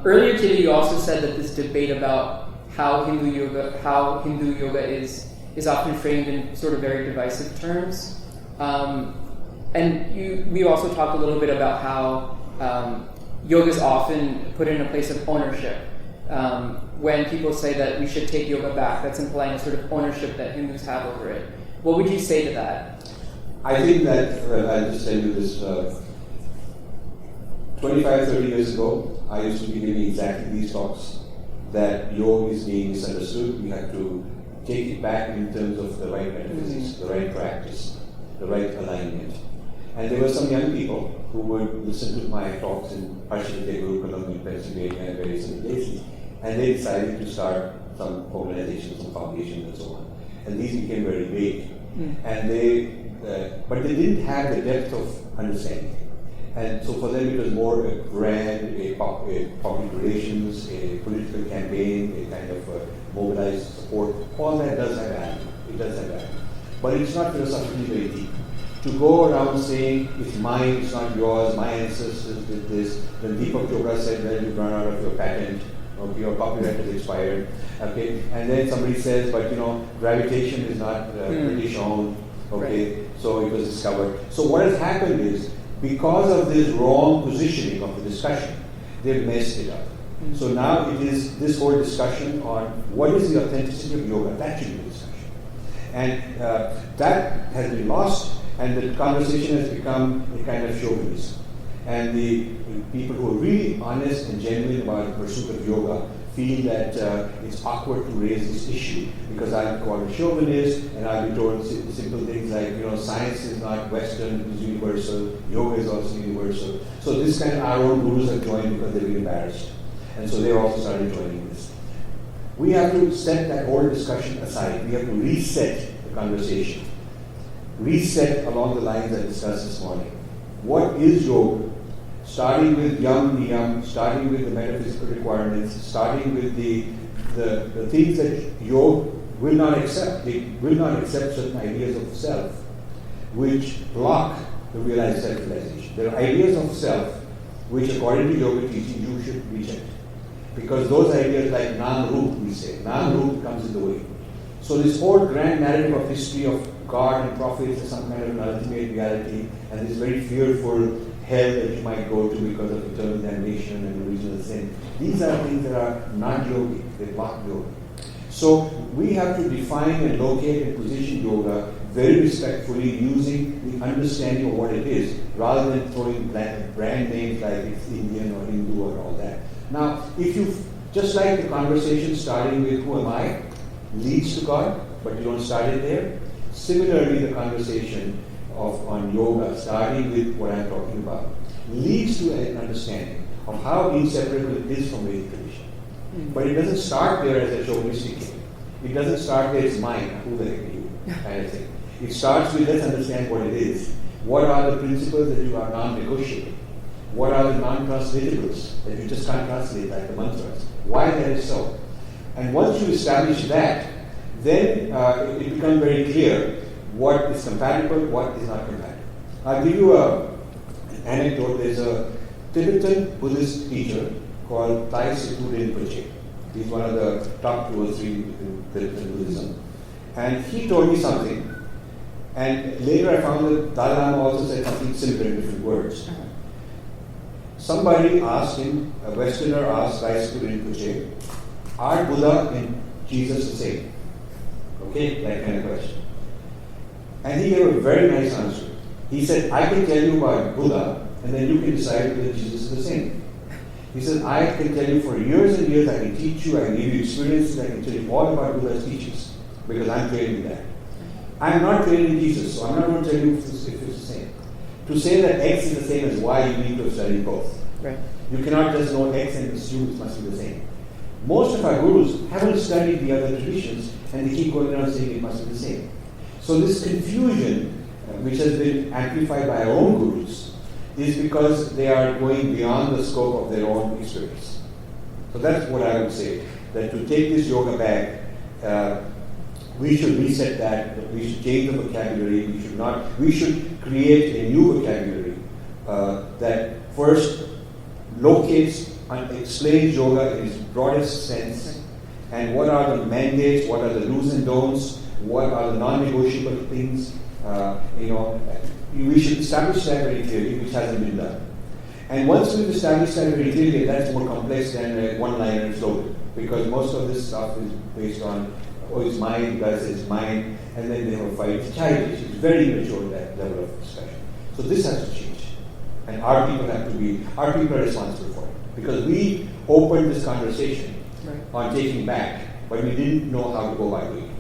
Earlier today, you also said that this debate about how Hindu yoga is often framed in sort of very divisive terms, and we also talked a little bit about how yoga is often put in a place of ownership. When people say that we should take yoga back, that's implying a sort of ownership that Hindus have over it. What would you say to that? I think that, I'll just tell you this, 25, 30 years ago, I used to be giving exactly these talks, that yoga is being misunderstood. We have to take it back in terms of the right metaphysics, the right practice, the right alignment. And there were some young people who would listen to my talks in Ashwini Gurukulam in Pennsylvania and various other places, and they decided to start some organizations, some foundations and so on. And these became very big. And but they didn't have the depth of understanding. And so for them it was more a brand, a public relations, a political campaign, a kind of mobilized support. All that does have value. It does have value. But it's not philosophically very deep. To go around saying, it's mine, it's not yours, my ancestors did this. Then Deepak Chopra said, well, you've run out of your patent, okay, your copyright is expired. Okay, and then somebody says, but gravitation is not British owned. Okay, right. So it was discovered. So what has happened is, because of this wrong positioning of the discussion, they've messed it up. So now it is this whole discussion on what is the authenticity of yoga, that should be the discussion. And that has been lost, and the conversation has become a kind of chauvinism. And the people who are really honest and genuine about the pursuit of yoga feel that it's awkward to raise this issue because I'm called a chauvinist and I'll be told simple things like, science is not Western, it is universal, yoga is also universal. So this kind of our own gurus have joined because they've been embarrassed. And so they also started joining this. We have to set that whole discussion aside. We have to reset the conversation. Reset along the lines I discussed this morning. What is yoga? Starting with yam niyam, starting with the metaphysical requirements, starting with the things that yoga will not accept. They will not accept certain ideas of self which block the realized self-realization. There are ideas of self which, according to yoga teaching, you should reject. Because those ideas like nam-rup, we say, nam-rup comes in the way. So this whole grand narrative of history of God and prophets as some kind of an ultimate reality, and this very fearful hell that you might go to because of eternal damnation and original sin. These are things that are not yogic, they block yoga. So we have to define and locate and position yoga very respectfully using the understanding of what it is, rather than throwing brand names like it's Indian or Hindu or all that. Now, if you, just like the conversation starting with who am I, leads to God, but you don't start it there, similarly the conversation on yoga, starting with what I'm talking about, leads to an understanding of how inseparable it is from Vedic tradition. But it doesn't start there as a chauvinistic thing. It doesn't start there, it's mine, who the heck are you, kind of thing. It starts with, let's understand what it is. What are the principles that you are non-negotiable? What are the non-translatables that you just can't translate, like the mantras? Why that is so? And once you establish that, then it becomes very clear what is compatible, what is not compatible. I'll give you an anecdote. There's a Tibetan Buddhist teacher called Thai Situ Rinpoche. He's one of the top 2 or 3 in Tibetan Buddhism. And he told me something, and later I found that Dalai Lama also said something similar in different words. Somebody asked him, a Westerner asked Thai Situ Rinpoche, are Buddha and Jesus the same? Okay, that kind of question. And he gave a very nice answer. He said, I can tell you about Buddha, and then you can decide whether Jesus is the same. He said, I can tell you for years and years, I can teach you, I can give you experiences, I can tell you all about Buddha's teachings, because I'm trained in that. I'm not trained in Jesus, so I'm not going to tell you if it's the same. To say that X is the same as Y, you need to have studied both. Right. You cannot just know X and assume it must be the same. Most of our gurus haven't studied the other traditions, and they keep going around saying it must be the same. So this confusion, which has been amplified by our own gurus, is because they are going beyond the scope of their own experience. So that's what I would say, that to take this yoga back, we should reset that, we should change the vocabulary, we should create a new vocabulary that first locates explains yoga in its broadest sense, and what are the mandates, what are the do's and don'ts, what are the non-negotiable things. We should establish that very clearly, which hasn't been done. And once we've established that very clearly, that's more complex than a one-liner slogan, because most of this stuff is based on, it's mine, guys, it's mine, and then they have a fight. It's childish. It's very immature, that level of discussion. So this has to change. And our people are responsible for it. Because we opened this conversation on taking back, but we didn't know how to go by doing it.